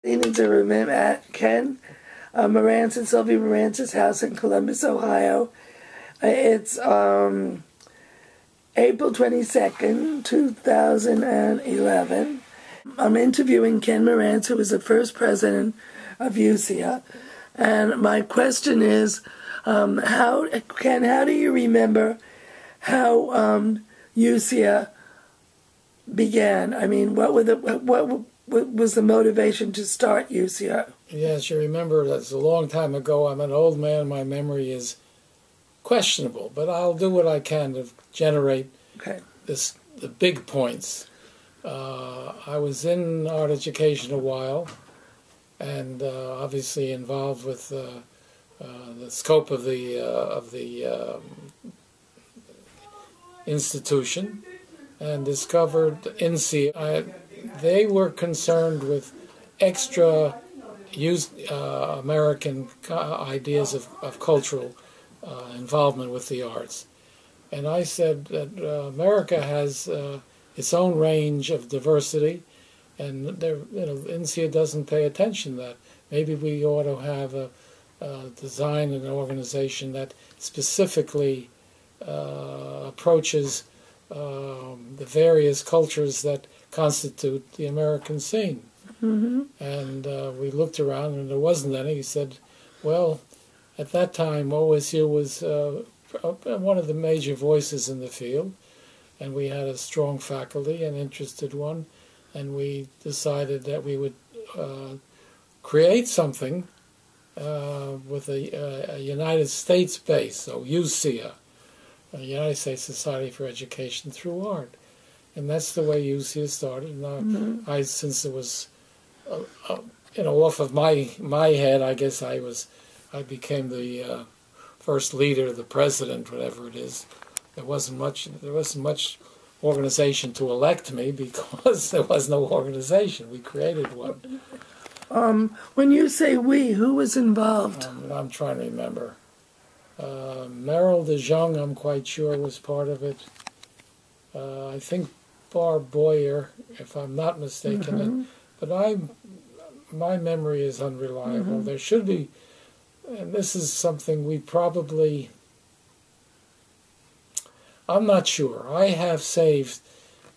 Enid Zimmerman at Ken Marantz and Sylvia Marantz's house in Columbus, Ohio. It's April 22nd, 2011. I'm interviewing Ken Marantz, who was the first president of USSEA. And my question is, Ken, how do you remember how USSEA began? I mean, what was the motivation to start USSEA? Yes, you remember that's a long time ago. I'm an old man. My memory is questionable, but I'll do what I can to generate the big points. I was in art education a while, and obviously involved with the scope of the institution, and discovered USSEA. They were concerned with extra American ideas of cultural involvement with the arts. And I said that America has its own range of diversity, and USSEA doesn't pay attention to that. Maybe we ought to have a design and an organization that specifically approaches the various cultures that constitute the American scene. Mm-hmm. And we looked around and there wasn't any. He said, well, at that time OSU was one of the major voices in the field, and we had a strong faculty, an interested one, and we decided that we would create something with a United States base, so USSEA, the United States Society for Education Through Art. And that's the way USSEA started. And since it was, off of my head, I guess I became the first leader, the president, whatever it is. There wasn't much organization to elect me because there was no organization. We created one. When you say we, who was involved? I'm trying to remember. Merrill DeJong, I'm quite sure, was part of it. I think Barb Boyer, if I'm not mistaken. But my memory is unreliable. There should be, and this is something we probably, I'm not sure. I have saved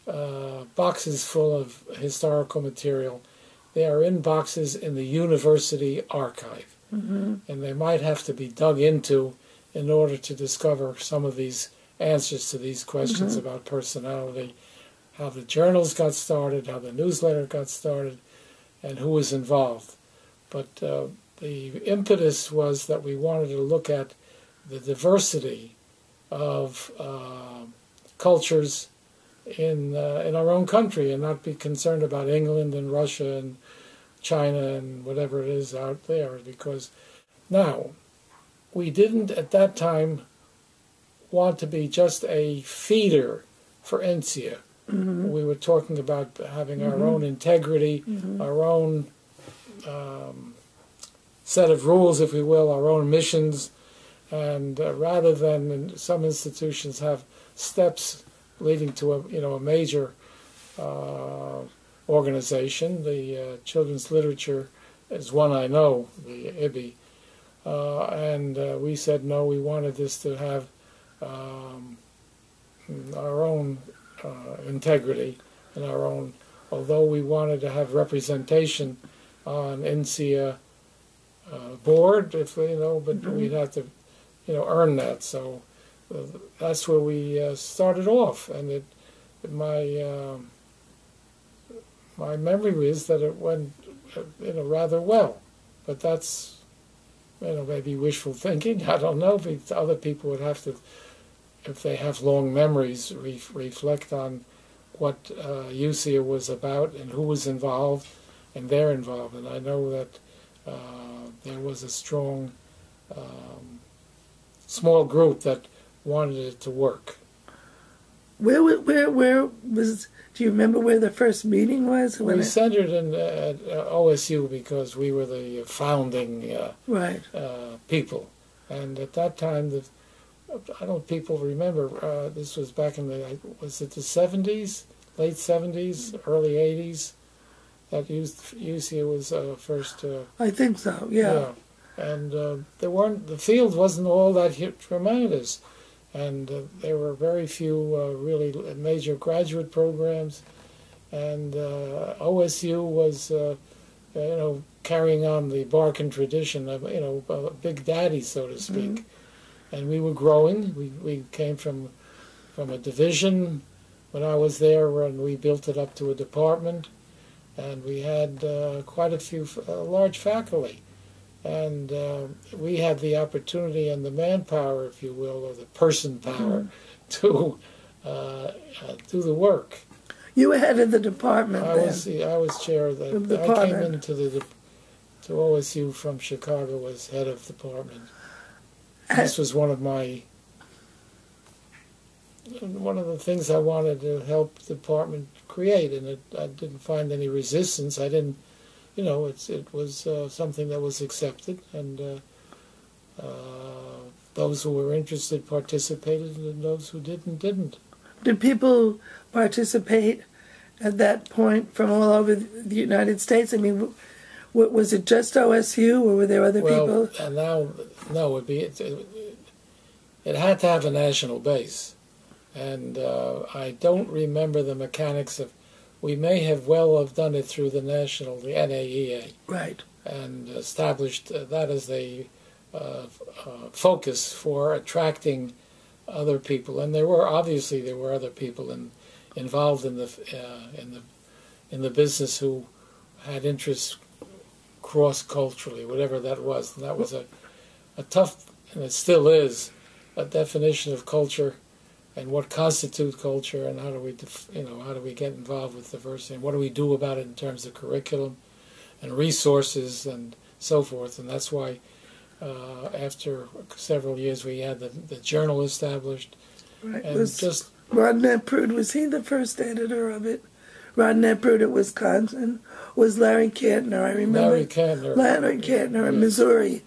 boxes full of historical material. They are in boxes in the university archive. And they might have to be dug into in order to discover some of these answers to these questions about personality, how the journals got started, how the newsletter got started, and who was involved. But the impetus was that we wanted to look at the diversity of cultures in our own country and not be concerned about England and Russia and China and whatever it is out there. Because now, we didn't at that time want to be just a feeder for USSEA. We were talking about having our own integrity, our own set of rules, if we will, our own missions, and rather than some institutions have steps leading to a major organization. The children's literature is one I know, the IBI, and we said no. We wanted this to have our own integrity and our own. Although we wanted to have representation on USSEA board, but we'd have to, earn that. So that's where we started off, and my memory is that it went, rather well. But that's, maybe wishful thinking. I don't know. Other people would have to, if they have long memories, reflect on what USSEA was about and who was involved and their involvement. I know that there was a strong, small group that wanted it to work. Where was? Do you remember where the first meeting was? We centered in at OSU because we were the founding people, and at that time, I don't people remember. This was back in the 70s, late 70s, early 80s, that USSEA was first. I think so. Yeah. And the field wasn't all that tremendous, and there were very few really major graduate programs, and OSU was carrying on the Barkin tradition of Big Daddy, so to speak. And we were growing. We came from a division when I was there, and we built it up to a department, and we had quite a few large faculty. And we had the opportunity and the manpower, if you will, or the person power, to do the work. You were head of the department. I was chair of the department. I came into to OSU from Chicago as head of department. This was one of the things I wanted to help the department create, and I didn't find any resistance. I didn't. It was something that was accepted, and those who were interested participated, and those who didn't. Did people participate at that point from all over the United States? I mean, was it just OSU, or were there other people? Well, no, it had to have a national base, and I don't remember the mechanics of. We may have done it through the NAEA, right, and established that as a focus for attracting other people. And there were other people involved in the business who had interests cross-culturally, whatever that was. And that was a tough, and it still is, a definition of culture. And what constitutes culture, and how do we get involved with diversity, and what do we do about it in terms of curriculum and resources and so forth. And that's why after several years we had the journal established. Right. And just Rod Neprud, was he the first editor of it? Rod Neprud at Wisconsin. Was Larry Kantner, I remember. Larry Kantner in Missouri.